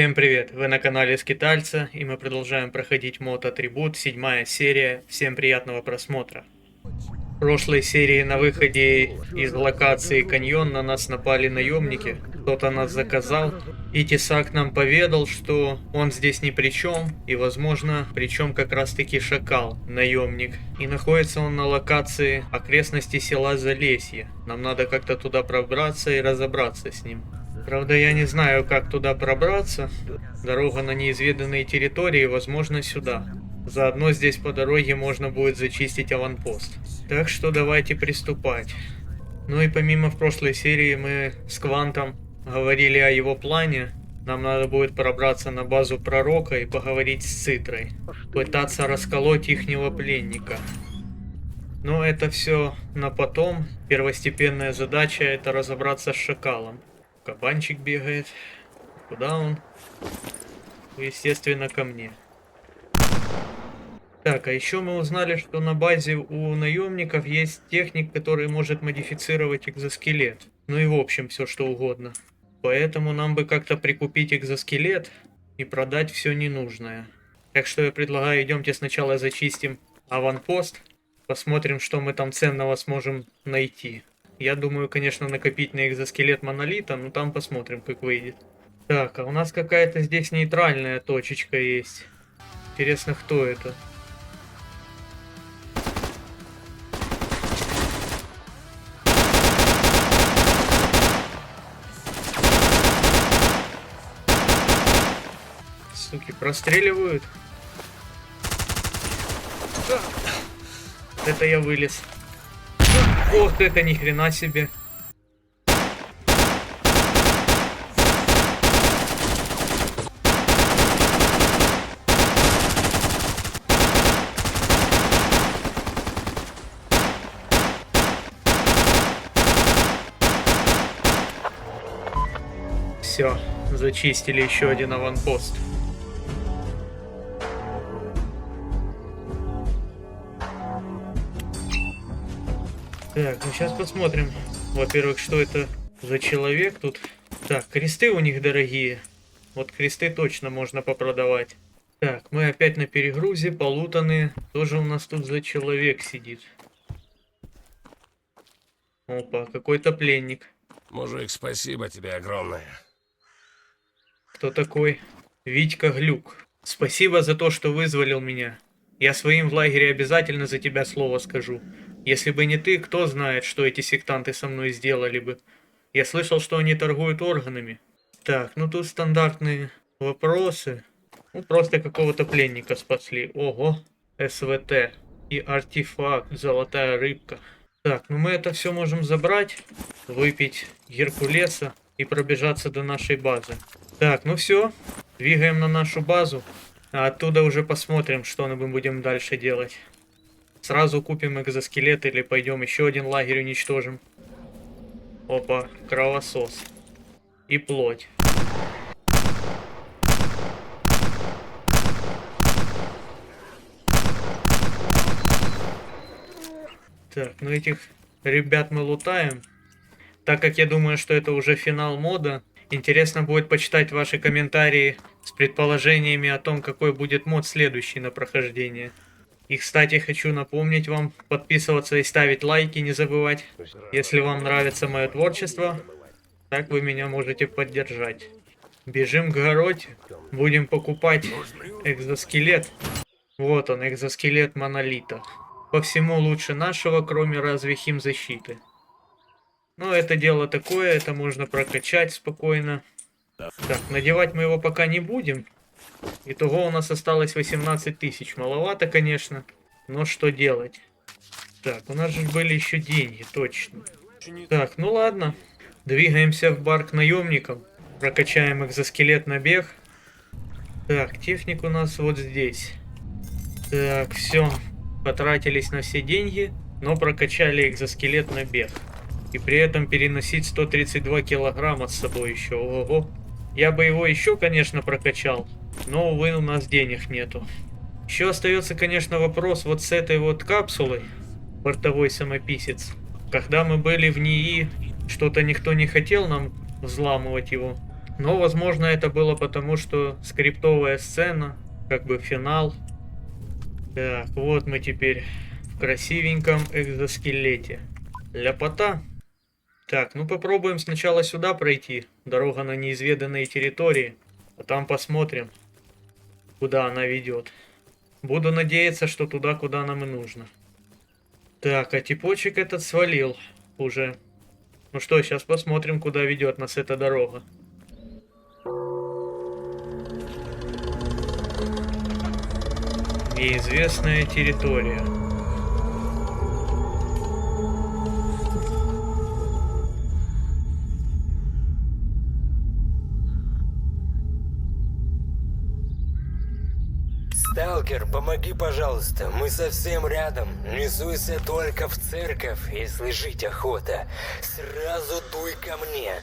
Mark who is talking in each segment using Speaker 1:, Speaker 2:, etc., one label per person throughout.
Speaker 1: Всем привет! Вы на канале Скитальца, и мы продолжаем проходить мод Атрибут, 7 серия. Всем приятного просмотра. В прошлой серии на выходе из локации Каньон на нас напали наемники. Кто-то нас заказал, и Тесак нам поведал, что он здесь ни при чем, и возможно, причем как раз таки Шакал, наемник. И находится он на локации окрестности села Залесье. Нам надо как-то туда пробраться и разобраться с ним. Правда, я не знаю, как туда пробраться. Дорога на неизведанные территории, возможно, сюда. Заодно здесь по дороге можно будет зачистить аванпост. Так что давайте приступать. Ну и помимо в прошлой серии мы с Квантом говорили о его плане. Нам надо будет пробраться на базу Пророка и поговорить с Цитрой. Пытаться расколоть ихнего пленника. Но это все на потом. Первостепенная задача — это разобраться с Шакалом. Кабанчик бегает. Куда он? Естественно, ко мне. Так, а еще мы узнали, что на базе у наемников есть техник, который может модифицировать экзоскелет. Ну и в общем, все что угодно. Поэтому нам бы как-то прикупить экзоскелет и продать все ненужное. Так что я предлагаю, идемте сначала зачистим аванпост. Посмотрим, что мы там ценного сможем найти. Я думаю, конечно, накопить на экзоскелет монолита, но там посмотрим, как выйдет. Так, а у нас какая-то здесь нейтральная точечка есть. Интересно, кто это? Суки, простреливают. Это я вылез. Ох, это ни хрена себе. Все, зачистили еще один аванпост. Так, ну сейчас посмотрим. Во-первых, что это за человек тут. Так, кресты у них дорогие. Вот кресты точно можно попродавать. Так, мы опять на перегрузе, полутанные. Тоже у нас тут за человек сидит. Опа, какой-то пленник.
Speaker 2: Мужик, спасибо тебе огромное.
Speaker 1: Кто такой? Витька Глюк. Спасибо за то, что вызволил меня. Я своим в лагере обязательно за тебя слово скажу. Если бы не ты, кто знает, что эти сектанты со мной сделали бы. Я слышал, что они торгуют органами. Так, ну тут стандартные вопросы. Ну, просто какого-то пленника спасли. Ого, СВТ и артефакт, золотая рыбка. Так, ну мы это все можем забрать, выпить Геркулеса и пробежаться до нашей базы. Так, ну все, двигаем на нашу базу, а оттуда уже посмотрим, что мы будем дальше делать. Сразу купим экзоскелет или пойдем еще один лагерь уничтожим. Опа, кровосос. И плоть. Так, ну этих ребят мы лутаем. Так как я думаю, что это уже финал мода, интересно будет почитать ваши комментарии с предположениями о том, какой будет мод следующий на прохождение. И, кстати, хочу напомнить вам подписываться и ставить лайки, не забывать. Если вам нравится мое творчество, так вы меня можете поддержать. Бежим к Гороте, будем покупать экзоскелет. Вот он, экзоскелет монолита. По всему лучше нашего, кроме разве химзащиты. Но это дело такое, это можно прокачать спокойно. Так, надевать мы его пока не будем. Итого у нас осталось 18 тысяч. Маловато, конечно, но что делать? Так, у нас же были еще деньги, точно. Так, ну ладно. Двигаемся в бар к наемникам. Прокачаем экзоскелет на бег. Так, техник у нас вот здесь. Так, все. Потратились на все деньги, но прокачали экзоскелет на бег. И при этом переносить 132 килограмма с собой еще. Ого. Я бы его еще, конечно, прокачал. Но, увы, у нас денег нету. Еще остается, конечно, вопрос вот с этой вот капсулой. Бортовой самописец. Когда мы были в НИИ, что-то никто не хотел нам взламывать его. Но, возможно, это было потому, что скриптовая сцена, как бы финал. Так, вот мы теперь в красивеньком экзоскелете. Ляпота. Так, ну попробуем сначала сюда пройти. Дорога на неизведанные территории. А там посмотрим, куда она ведет. Буду надеяться, что туда, куда нам и нужно. Так, а типочек этот свалил уже. Ну что, сейчас посмотрим, куда ведет нас эта дорога. Неизвестная территория.
Speaker 3: Сталкер, помоги, пожалуйста. Мы совсем рядом. Не суйся только в церковь, если жить охота. Сразу дуй ко мне.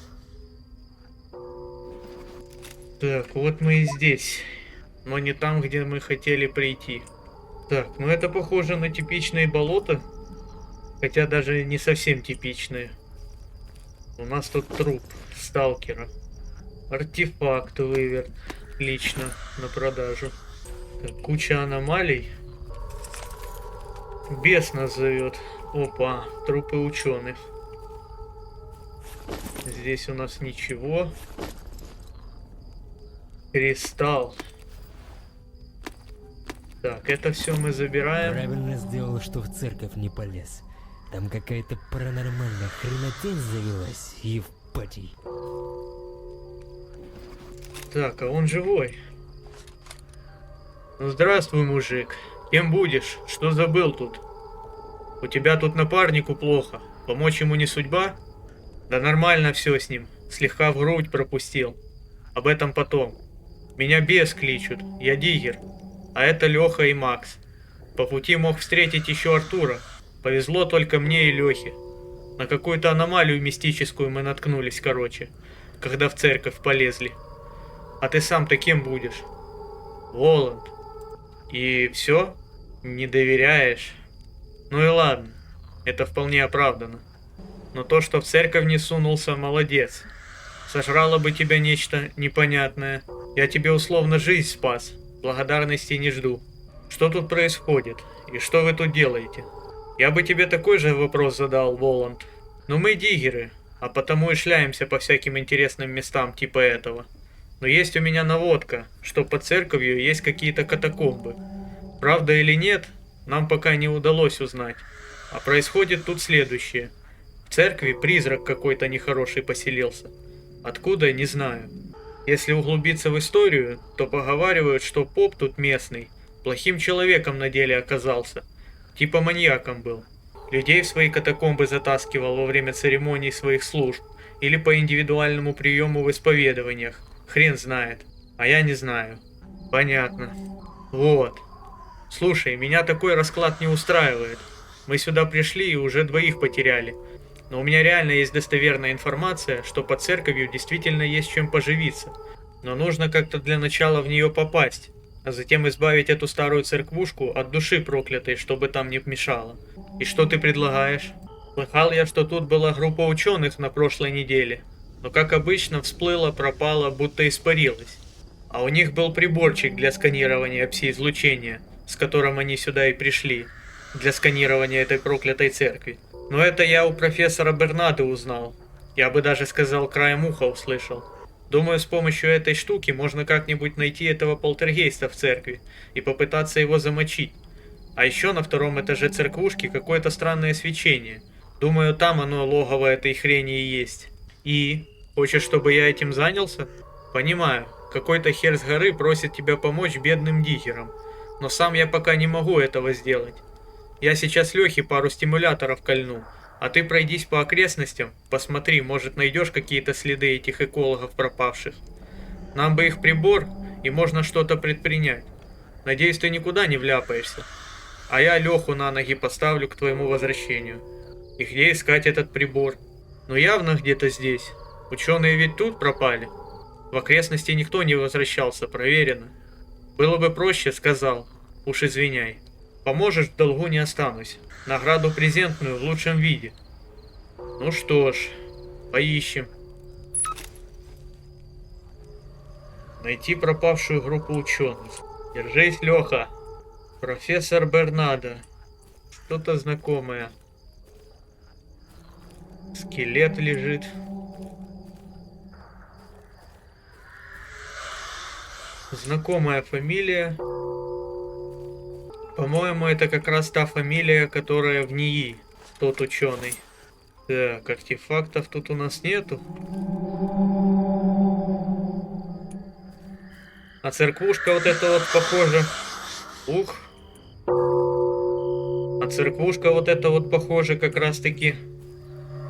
Speaker 1: Так, вот мы и здесь. Но не там, где мы хотели прийти. Так, ну это похоже на типичные болота. Хотя даже не совсем типичные. У нас тут труп сталкера. Артефакт выверт. Лично на продажу. Так, куча аномалий. Бес нас зовет. Опа, трупы ученых. Здесь у нас ничего. Кристалл. Так, это все мы забираем.
Speaker 4: Правильно сделал, что в церковь не полез. Там какая-то паранормальная хренотень завелась, Евпатий.
Speaker 1: Так, а он живой. Ну здравствуй, мужик. Кем будешь? Что забыл тут? У тебя тут напарнику плохо. Помочь ему не судьба? Да нормально все с ним. Слегка в грудь пропустил. Об этом потом. Меня бес кличут. Я Диггер. А это Леха и Макс. По пути мог встретить еще Артура. Повезло только мне и Лехе. На какую-то аномалию мистическую мы наткнулись, короче. Когда в церковь полезли. А ты сам-то кем будешь? Воланд. И все? Не доверяешь? Ну и ладно. Это вполне оправдано. Но то, что в церковь не сунулся, молодец. Сожрало бы тебя нечто непонятное. Я тебе условно жизнь спас. Благодарности не жду. Что тут происходит? И что вы тут делаете? Я бы тебе такой же вопрос задал, Воланд. Но мы диггеры, а потому и шляемся по всяким интересным местам типа этого. Но есть у меня наводка, что под церковью есть какие-то катакомбы. Правда или нет, нам пока не удалось узнать. А происходит тут следующее. В церкви призрак какой-то нехороший поселился. Откуда, не знаю. Если углубиться в историю, то поговаривают, что поп тут местный плохим человеком на деле оказался. Типа маньяком был. Людей в свои катакомбы затаскивал во время церемоний своих служб. Или по индивидуальному приему в исповедованиях. Хрен знает. А я не знаю. Понятно. Вот. Слушай, меня такой расклад не устраивает. Мы сюда пришли и уже двоих потеряли. Но у меня реально есть достоверная информация, что под церковью действительно есть чем поживиться. Но нужно как-то для начала в нее попасть, а затем избавить эту старую церквушку от души проклятой, чтобы там не мешало. И что ты предлагаешь? Слыхал я, что тут была группа ученых на прошлой неделе, но как обычно всплыла, пропала, будто испарилась. А у них был приборчик для сканирования пси-излучения, с которым они сюда и пришли, для сканирования этой проклятой церкви. Но это я у профессора Бернады узнал. Я бы даже сказал, краем уха услышал. Думаю, с помощью этой штуки можно как-нибудь найти этого полтергейста в церкви и попытаться его замочить. А еще на втором этаже церквушки какое-то странное свечение. Думаю, там оно логово этой хрени и есть. И? Хочешь, чтобы я этим занялся? Понимаю, какой-то хер с горы просит тебя помочь бедным диггерам. Но сам я пока не могу этого сделать. Я сейчас Лехе пару стимуляторов кольну, а ты пройдись по окрестностям, посмотри, может найдешь какие-то следы этих экологов пропавших. Нам бы их прибор, и можно что-то предпринять. Надеюсь, ты никуда не вляпаешься. А я Леху на ноги поставлю к твоему возвращению. И где искать этот прибор? Ну явно где-то здесь. Ученые ведь тут пропали. В окрестности никто не возвращался, проверено. Было бы проще, сказал. Уж извиняй. Поможешь, в долгу не останусь. Награду презентную в лучшем виде. Ну что ж, поищем. Найти пропавшую группу ученых. Держись, Леха. Профессор Бернадо. Что-то знакомое. Скелет лежит. Знакомая фамилия. По-моему, это как раз та фамилия, которая в НИИ. Тот ученый. Так, артефактов тут у нас нету. А церквушка вот эта вот похожа. Ух. А церквушка вот эта вот похожа как раз таки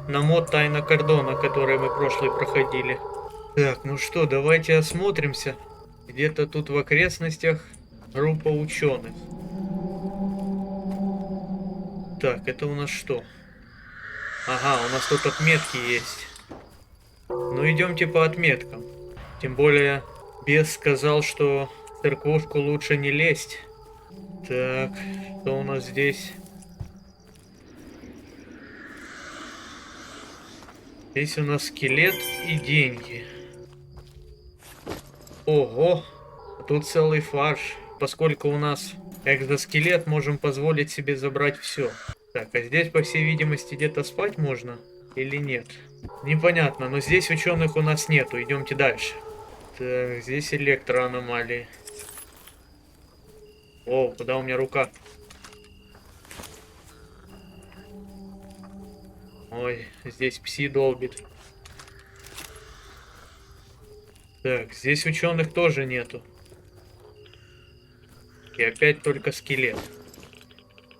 Speaker 1: на мод Тайна Кордона, который мы прошлый проходили. Так, ну что, давайте осмотримся. Где-то тут в окрестностях группа ученых. Так, это у нас что? Ага, у нас тут отметки есть. Ну идемте по отметкам. Тем более, бес сказал, что в церквушку лучше не лезть. Так, что у нас здесь? Здесь у нас скелет и деньги. Ого, тут целый фарш. Поскольку у нас экзоскелет, можем позволить себе забрать все. Так, а здесь, по всей видимости, где-то спать можно или нет? Непонятно, но здесь ученых у нас нету. Идемте дальше. Так, здесь электроаномалии. О, куда у меня рука? Ой, здесь пси долбит. Так, здесь ученых тоже нету. И опять только скелет.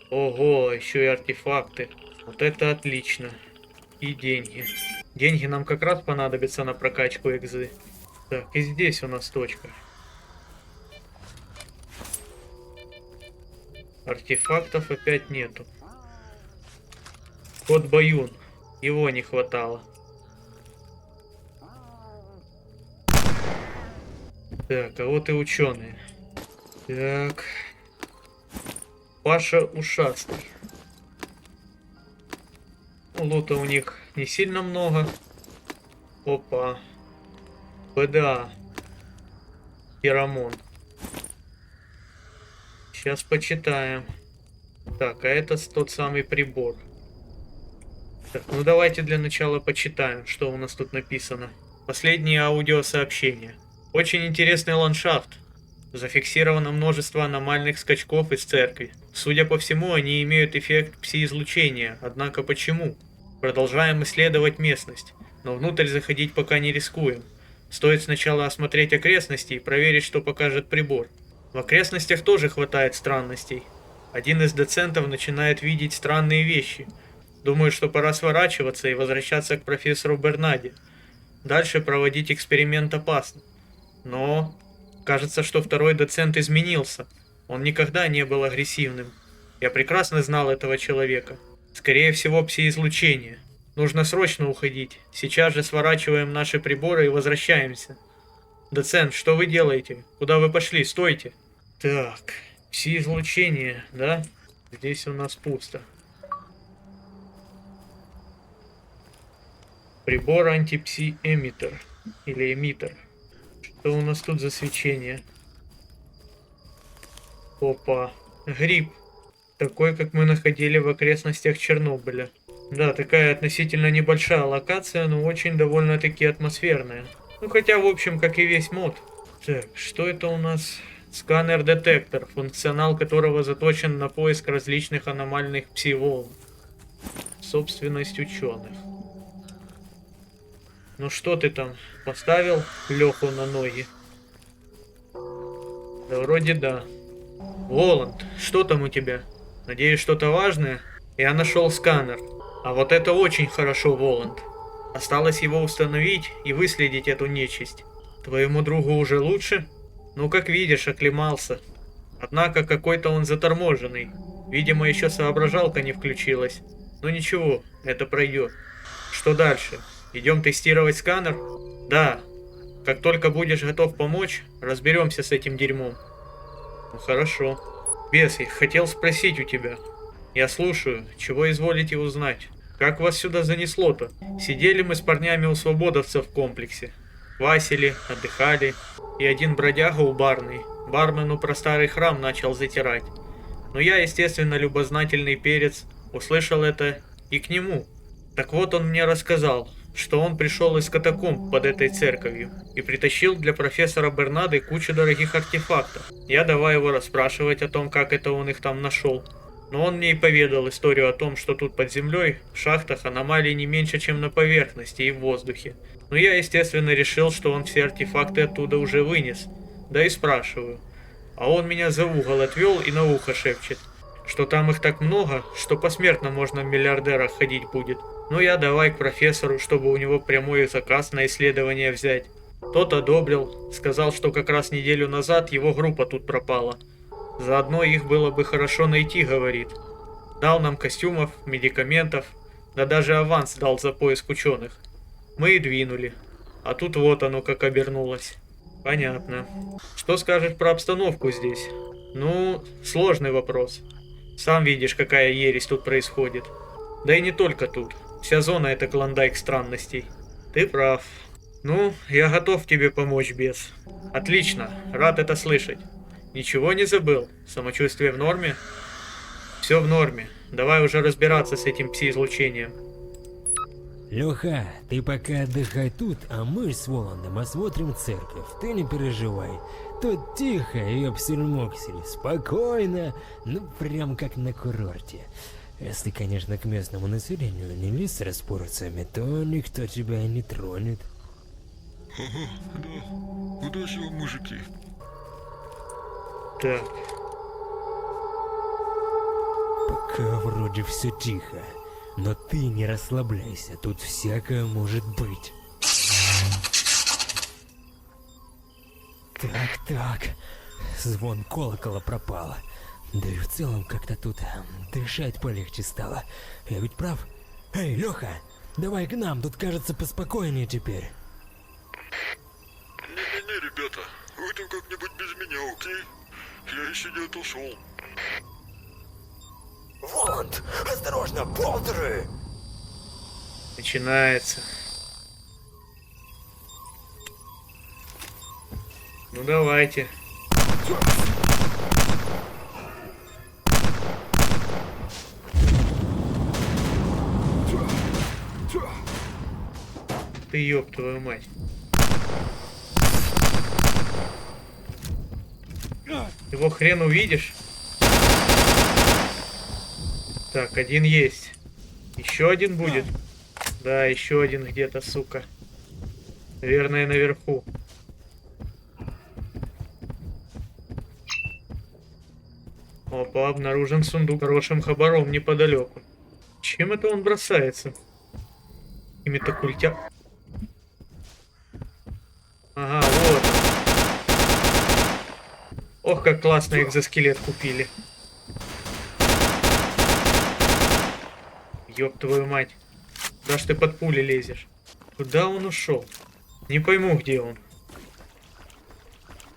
Speaker 1: Ого, еще и артефакты. Вот это отлично. И деньги. Деньги нам как раз понадобятся на прокачку экзы. Так, и здесь у нас точка. Артефактов опять нету. Кот Баюн. Его не хватало. Так, а вот и ученые. Так. Паша Ушастый. Ну, лута у них не сильно много. Опа. ПДА. Феромон. Сейчас почитаем. Так, а это тот самый прибор. Так, ну давайте для начала почитаем, что у нас тут написано. Последнее аудиосообщение. Очень интересный ландшафт. Зафиксировано множество аномальных скачков из церкви. Судя по всему, они имеют эффект пси-излучения. Однако почему? Продолжаем исследовать местность, но внутрь заходить пока не рискуем. Стоит сначала осмотреть окрестности и проверить, что покажет прибор. В окрестностях тоже хватает странностей. Один из доцентов начинает видеть странные вещи. Думаю, что пора сворачиваться и возвращаться к профессору Бернаде. Дальше проводить эксперимент опасно. Но кажется, что второй доцент изменился. Он никогда не был агрессивным. Я прекрасно знал этого человека. Скорее всего, пси-излучение. Нужно срочно уходить. Сейчас же сворачиваем наши приборы и возвращаемся. Доцент, что вы делаете? Куда вы пошли? Стойте. Так, пси-излучение, да? Здесь у нас пусто. Прибор антипси-эмиттер. Или эмиттер. Что у нас тут за свечение? Опа. Гриб. Такой, как мы находили в окрестностях Чернобыля. Да, такая относительно небольшая локация, но очень довольно-таки атмосферная. Ну, хотя, в общем, как и весь мод. Так, что это у нас? Сканер-детектор, функционал которого заточен на поиск различных аномальных пси-волн. Собственность ученых. Ну что ты там, поставил Леху на ноги? Да вроде да. Воланд, что там у тебя? Надеюсь, что-то важное? Я нашел сканер. А вот это очень хорошо, Воланд. Осталось его установить и выследить эту нечисть. Твоему другу уже лучше? Ну, как видишь, оклемался. Однако какой-то он заторможенный. Видимо, еще соображалка не включилась. Но ничего, это пройдет. Что дальше? Идем тестировать сканер? Да. Как только будешь готов помочь, разберемся с этим дерьмом. Ну, хорошо. Бес, я хотел спросить у тебя. Я слушаю, чего изволите узнать? Как вас сюда занесло-то? Сидели мы с парнями у свободовцев в комплексе. Квасили, отдыхали. и один бродяга у барной бармену про старый храм начал затирать. Но я, естественно, любознательный перец, услышал это и к нему. Так вот он мне рассказал, что он пришел из катакомб под этой церковью и притащил для профессора Бернады кучу дорогих артефактов. Я давай его расспрашивать о том, как это он их там нашел. Но он мне и поведал историю о том, что тут под землей, в шахтах, аномалий не меньше, чем на поверхности и в воздухе. Но я, естественно, решил, что он все артефакты оттуда уже вынес. Да и спрашиваю. А он меня за угол отвел и на ухо шепчет, что там их так много, что посмертно можно в миллиардерах ходить будет. Ну я давай к профессору, чтобы у него прямой заказ на исследование взять. Тот одобрил, сказал, что как раз неделю назад его группа тут пропала. Заодно их было бы хорошо найти, говорит. Дал нам костюмов, медикаментов, да даже аванс дал за поиск ученых. Мы и двинули. А тут вот оно как обернулось. Понятно. Что скажешь про обстановку здесь? Ну, сложный вопрос. Сам видишь, какая ересь тут происходит. Да и не только тут. Вся зона — это клондайк странностей. Ты прав. Ну, я готов тебе помочь, бес. Отлично, рад это слышать. Ничего не забыл? Самочувствие в норме? Все в норме. Давай уже разбираться с этим пси-излучением.
Speaker 4: Леха, ты пока отдыхай тут, а мы с Воландом осмотрим церковь. Ты не переживай. Тут тихо, ёпсель-моксель, спокойно, ну прям как на курорте. Если, конечно, к местному населению не лезть с распорцами, то никто тебя и не тронет.
Speaker 5: Ага, да. Удачи вам, мужики.
Speaker 1: Так,
Speaker 4: Пока вроде все тихо, но ты не расслабляйся, тут всякое может быть. Так, звон колокола пропал. Да и в целом как-то тут дышать полегче стало. Я ведь прав? Эй, Леха, давай к нам, тут кажется поспокойнее теперь.
Speaker 5: Не-не-не, ребята, вы там как-нибудь без меня, окей? Я еще не отошел.
Speaker 3: Воланд, осторожно, болтеры!
Speaker 1: начинается. Ну давайте. Ты ёб твою мать. Его хрен увидишь. Так, один есть. Еще один будет. Да, еще один где-то, сука. Наверное, наверху. Опа, обнаружен сундук с хорошим хабаром неподалеку. Чем это он бросается? Какими-то культя... Ага, вот. Ох, как классно экзоскелет купили. Ёб твою мать. Куда ж ты под пули лезешь? Куда он ушел? Не пойму, где он.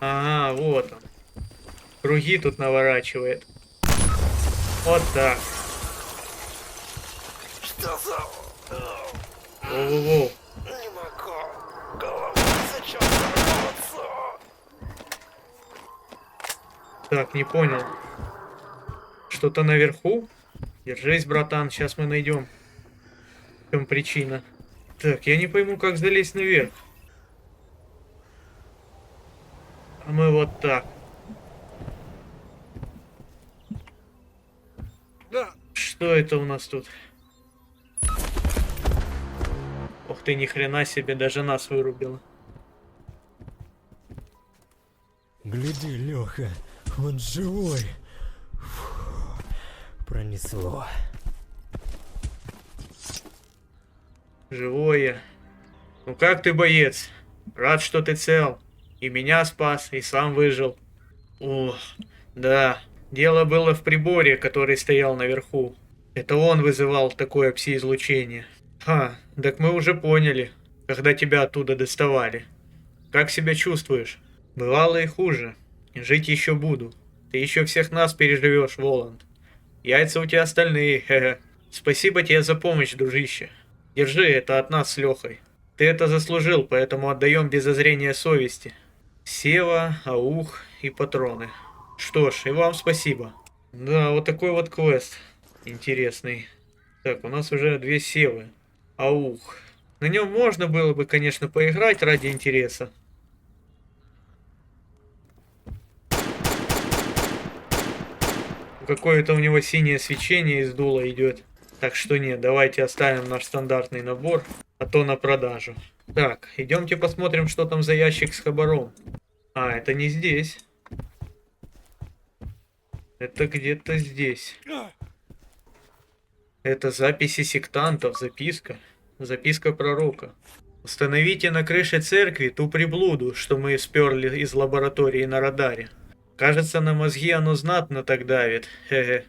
Speaker 1: Ага, вот он. Круги тут наворачивает. Вот так.
Speaker 3: Что за...
Speaker 1: Воу-воу-воу.
Speaker 3: Не могу. Голова зачем взорваться?
Speaker 1: Так, не понял. Что-то наверху? Держись, братан, сейчас мы найдем. В чем причина? Так, я не пойму, как залезть наверх. А мы вот так.
Speaker 5: Да.
Speaker 1: Что это у нас тут? Ух ты, ни хрена себе, даже нас вырубило.
Speaker 4: Гляди, Леха, он живой. Фу, пронесло.
Speaker 1: Живое. Ну как ты, боец? Рад, что ты цел. И меня спас, и сам выжил. Ох, да. Дело было в приборе, который стоял наверху. Это он вызывал такое пси-излучение. Ха, так мы уже поняли, когда тебя оттуда доставали. Как себя чувствуешь? Бывало и хуже. Жить еще буду. Ты еще всех нас переживешь, Воланд. Яйца у тебя стальные, хе-хе. Спасибо тебе за помощь, дружище. Держи, это от нас с Лехой. Ты это заслужил, поэтому отдаем без зазрения совести. Сева, аух и патроны. Что ж, и вам спасибо. Да, вот такой вот квест интересный. Так, у нас уже 2 севы. Аух. На нем можно было бы, конечно, поиграть ради интереса. Какое-то у него синее свечение из дула идет. Так что нет, давайте оставим наш стандартный набор, а то на продажу. Так, идемте посмотрим, что там за ящик с хабаром. А, это не здесь. Это где-то здесь. Это записи сектантов, записка. Записка пророка. Установите на крыше церкви ту приблуду, что мы сперли из лаборатории на радаре. Кажется, на мозги оно знатно так давит. Хе-хе.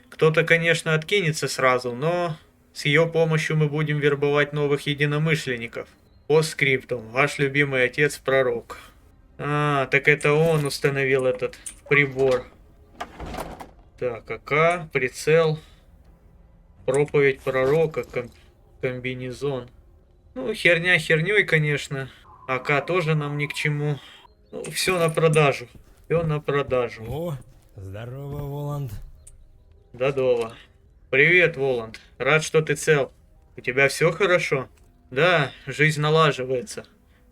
Speaker 1: Кто-то, конечно, откинется сразу, но с ее помощью мы будем вербовать новых единомышленников. По скриптум. Ваш любимый отец пророк. А, так это он установил этот прибор. Так, АК, прицел, проповедь пророка, комбинезон. Ну, херня херней, конечно. АК тоже нам ни к чему. Ну, все на продажу. Все на продажу.
Speaker 4: О, здорово, Воланд.
Speaker 1: Додова. Привет, Воланд. Рад, что ты цел. У тебя все хорошо? Да, жизнь налаживается.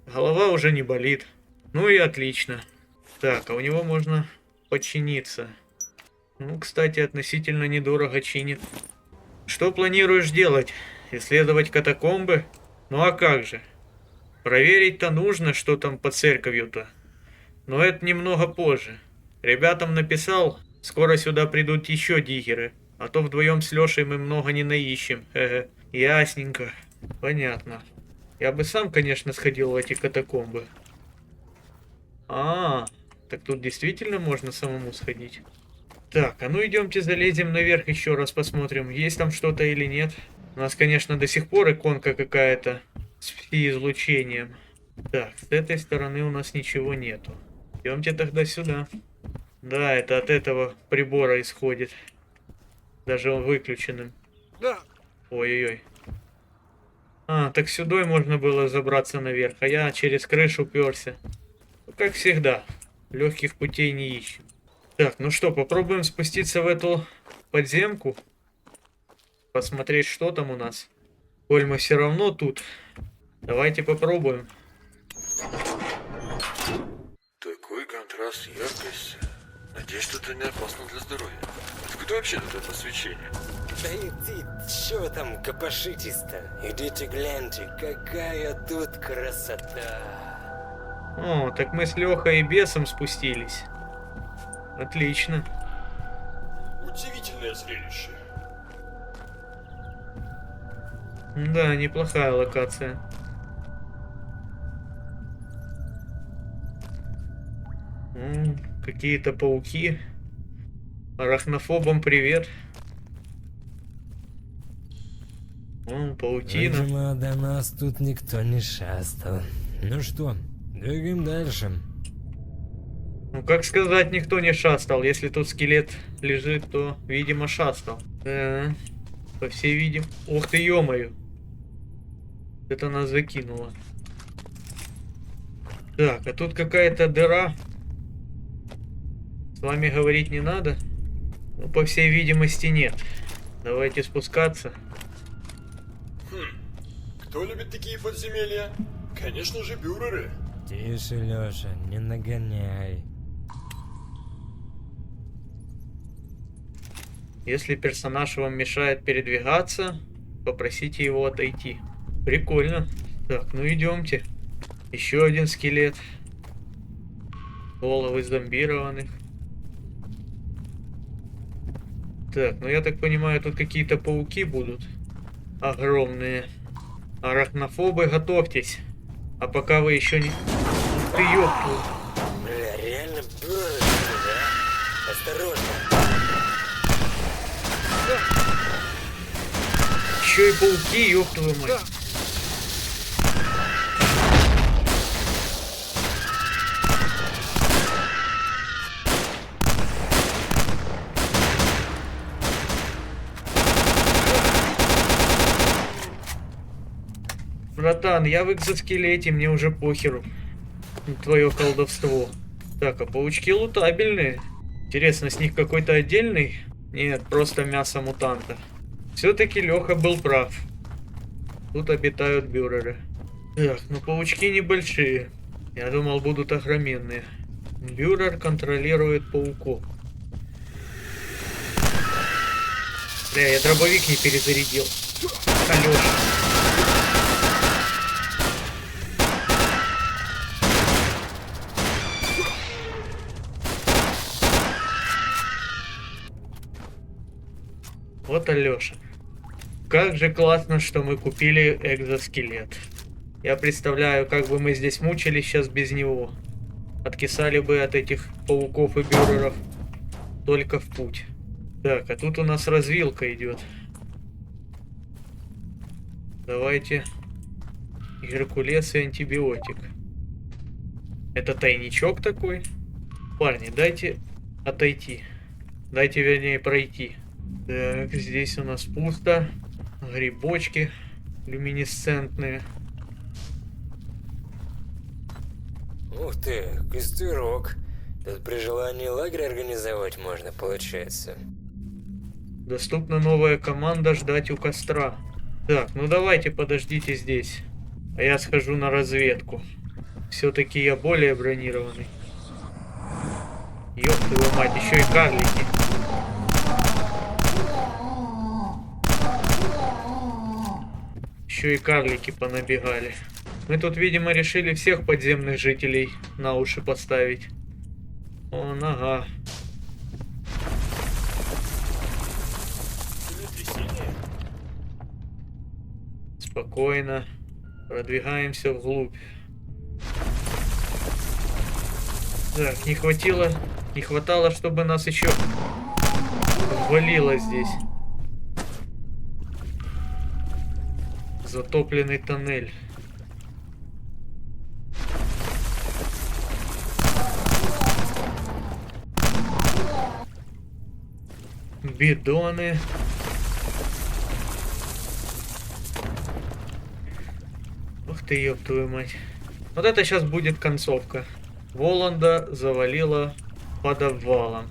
Speaker 1: Голова уже не болит. Ну и отлично. Так, а у него можно починиться. Ну, кстати, относительно недорого чинит. Что планируешь делать? Исследовать катакомбы? Ну а как же? Проверить-то нужно, что там по церковью-то. Но это немного позже. Ребятам написал, скоро сюда придут еще диггеры. А то вдвоем с Лешей мы много не наищем. Ясненько. Понятно. Я бы сам, конечно, сходил в эти катакомбы. А, так тут действительно можно самому сходить. Так, а ну идемте залезем наверх еще раз посмотрим, есть там что-то или нет. У нас, конечно, до сих пор иконка какая-то с пси-излучением. Так, с этой стороны у нас ничего нету. Идемте тогда сюда. Да, это от этого прибора исходит. Даже он выключенным.
Speaker 5: Да.
Speaker 1: Ой-ой-ой. А, так сюда можно было забраться наверх, а я через крышу перся. Как всегда, легких путей не ищем. Так, ну что, попробуем спуститься в эту подземку. Посмотреть, что там у нас. Коль мы все равно тут, давайте попробуем.
Speaker 5: Такой контраст яркости. Надеюсь, что это не опасно для здоровья. Откуда вообще тут это свечение?
Speaker 3: Да иди, чё там копошитесь-то? Идите гляньте, какая тут красота.
Speaker 1: О, так мы с Лехой и бесом спустились. Отлично.
Speaker 5: Удивительное зрелище.
Speaker 1: Да, неплохая локация. Какие-то пауки. Арахнофобам привет. Паутина.
Speaker 4: Видимо, до нас тут никто не шастал. Ну что, двигаем дальше.
Speaker 1: Ну, как сказать, никто не шастал. Если тут скелет лежит, то, видимо, шастал. Да, по всей видимости. Ух ты, ё-моё. Это нас закинуло. Так, а тут какая-то дыра. С вами говорить не надо? Ну, по всей видимости, нет. Давайте спускаться.
Speaker 5: Кто любит такие подземелья? Конечно же, бюреры.
Speaker 4: Тише, Лёша, не нагоняй.
Speaker 1: Если персонаж вам мешает передвигаться, попросите его отойти. Прикольно. Так, ну идемте. Еще один скелет. Головы зомбированных. Так, ну я так понимаю, тут какие-то пауки будут. Огромные. Арахнофобы, готовьтесь. А пока вы еще не... Ты ёпту.
Speaker 3: Бля, реально бюреры, да? Осторожно.
Speaker 1: Еще и пауки, ёб твою мать. Братан, я в экзоскелете, мне уже похеру. твое колдовство. Так, а паучки лутабельные. Интересно, с них какой-то отдельный? Нет, просто мясо мутанта. Все-таки Леха был прав. Тут обитают бюреры. Так, ну паучки небольшие. Я думал, будут огроменные. Бюрер контролирует пауков. Бля, я дробовик не перезарядил. Алёша. Вот Алёша. Как же классно, что мы купили экзоскелет. Я представляю, как бы мы здесь мучились сейчас без него. Откисали бы от этих пауков и бюреров. Только в путь. Так, а тут у нас развилка идет. Давайте. Геркулес и антибиотик. Это тайничок такой? Парни, дайте отойти. Дайте, вернее, пройти. Так, здесь у нас пусто. Грибочки люминесцентные.
Speaker 3: Ух ты, костерок. Тут при желании лагерь организовать можно, получается.
Speaker 1: Доступна новая команда «Ждать у костра». Так, ну давайте подождите здесь. А я схожу на разведку. Все-таки я более бронированный. Ёб твою мать, еще и карлики. Еще и карлики понабегали. Мы тут, видимо, решили всех подземных жителей на уши поставить. О, нога. Спокойно. Продвигаемся вглубь. Так, не хватало, чтобы нас еще ввалило здесь. Затопленный тоннель. Бидоны. Ух ты, ёб твою мать. Вот это сейчас будет концовка. Воланда завалила под обвалом.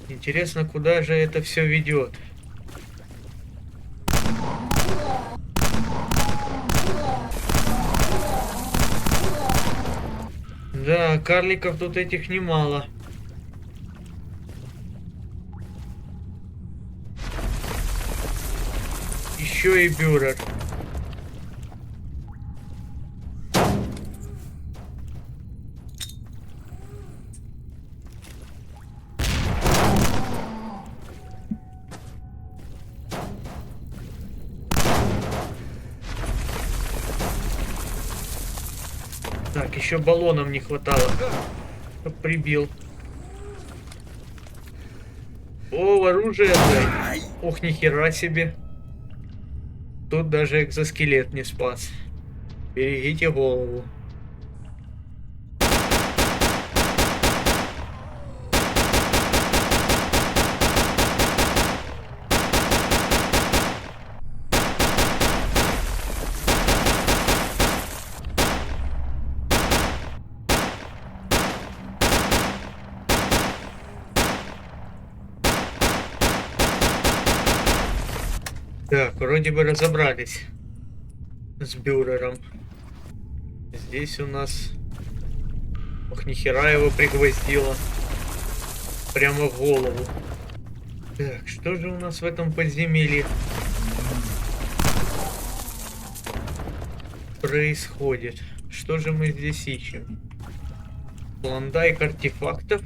Speaker 1: Интересно, куда же это все ведет? Да, карликов тут этих немало. Еще и бюрер. Так, еще баллоном не хватало. Прибил. О, оружие отдай. Ох, нихера себе. Тут даже экзоскелет не спас. Берегите голову. Так, вроде бы разобрались с бюрером. Здесь у нас... Ох, нихера его пригвоздило. Прямо в голову. Так, что же у нас в этом подземелье происходит? Что же мы здесь ищем? Клондайк артефактов?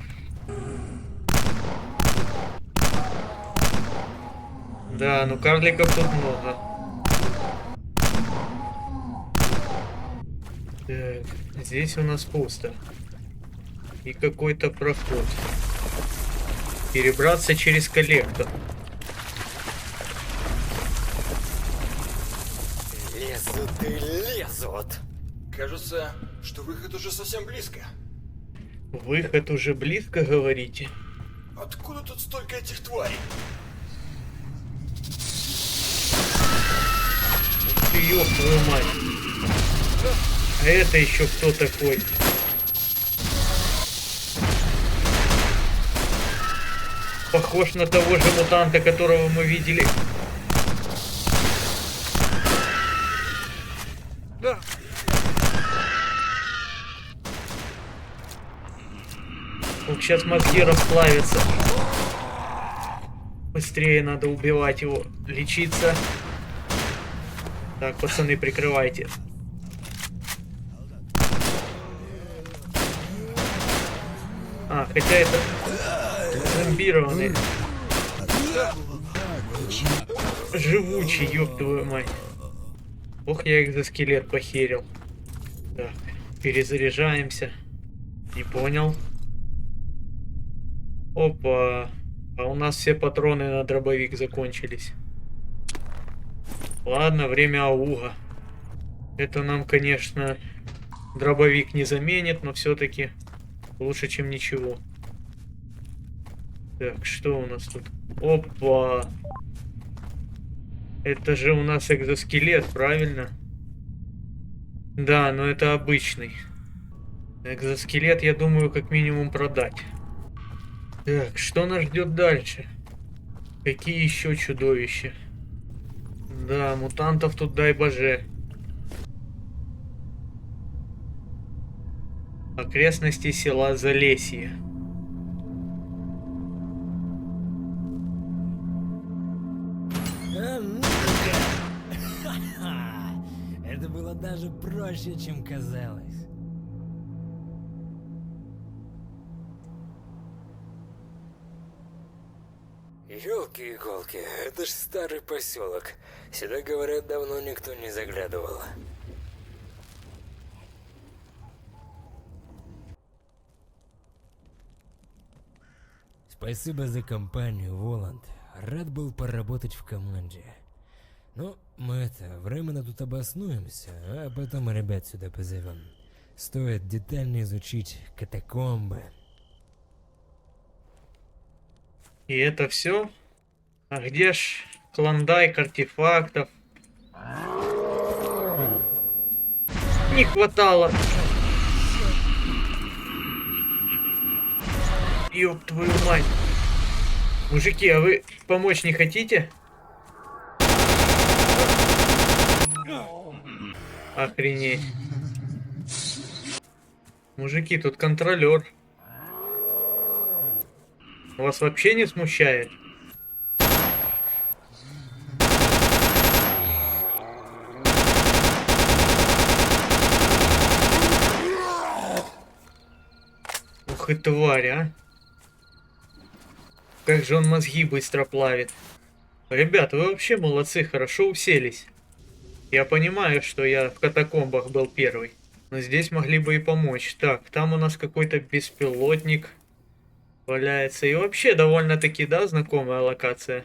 Speaker 1: Да, ну карликов тут много. Так, здесь у нас пусто. И какой-то проход. Перебраться через коллектор.
Speaker 3: Лезут и лезут.
Speaker 5: Кажется, что выход уже совсем близко.
Speaker 1: Выход уже близко, говорите?
Speaker 5: Откуда тут столько этих тварей?
Speaker 1: ты, ёб твою мать. А это еще кто такой? Похож на того же мутанта, которого мы видели. Вот сейчас мозги расплавятся. Быстрее надо убивать его, лечиться. Так, пацаны, прикрывайте. А, хотя это зомбированный. Живучий, ёб твою мать. Ох, я экзоскелет похерил. Так, перезаряжаемся. Не понял. Опа. А у нас все патроны на дробовик закончились. Ладно, время ауга. Это нам, конечно, дробовик не заменит, но все-таки лучше, чем ничего. Так, что у нас тут? Опа! Это же у нас экзоскелет, правильно? Да, но это обычный. Экзоскелет, я думаю, как минимум продать. Так, что нас ждет дальше? Какие еще чудовища? Да, мутантов тут дай боже. Окрестности села Залесье.
Speaker 4: Это было даже проще, чем казалось.
Speaker 3: Ёлки-иголки, это ж старый поселок. Сюда, говорят, давно никто не заглядывал.
Speaker 4: Спасибо за компанию, Воланд. Рад был поработать в команде. Ну, мы временно тут обоснуемся, а потом ребят сюда позовем. Стоит детально изучить катакомбы.
Speaker 1: И это все? А где ж клондайк артефактов? Не хватало. Ёб твою мать. Мужики, а вы помочь не хотите? Охренеть. Мужики, тут контролер. Вас вообще не смущает? Ух и тварь, а. Как же он мозги быстро плавит. Ребята, вы вообще молодцы, хорошо уселись. Я понимаю, что я в катакомбах был первый. Но здесь могли бы и помочь. Так, там у нас какой-то беспилотник валяется. И вообще довольно-таки, да, знакомая локация.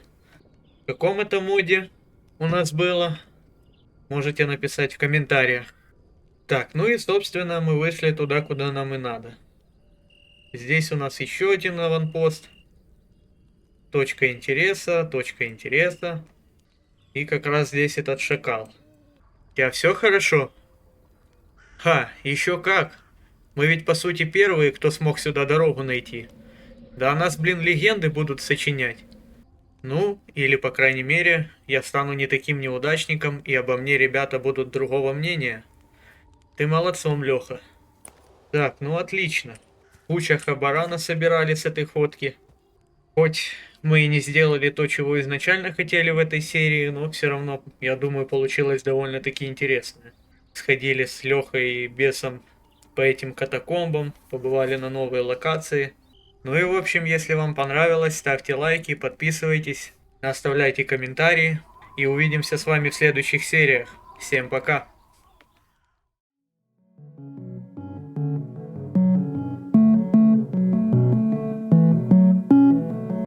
Speaker 1: В каком это моде у нас было? Можете написать в комментариях. Так, ну и собственно мы вышли туда, куда нам и надо. Здесь у нас еще один аванпост. Точка интереса, точка интереса. И как раз здесь этот шакал. У тебя все хорошо? Ха, еще как. Мы ведь по сути первые, кто смог сюда дорогу найти. Да о нас, блин, легенды будут сочинять. Ну, или по крайней мере, я стану не таким неудачником, и обо мне ребята будут другого мнения. Ты молодцом, Леха. Так, ну отлично. Куча хабара насобирали с этой ходки. Хоть мы и не сделали то, чего изначально хотели в этой серии, но все равно, я думаю, получилось довольно-таки интересно. Сходили с Лехой и Бесом по этим катакомбам, побывали на новые локации. Ну и в общем, если вам понравилось, ставьте лайки, подписывайтесь, оставляйте комментарии и увидимся с вами в следующих сериях. Всем пока!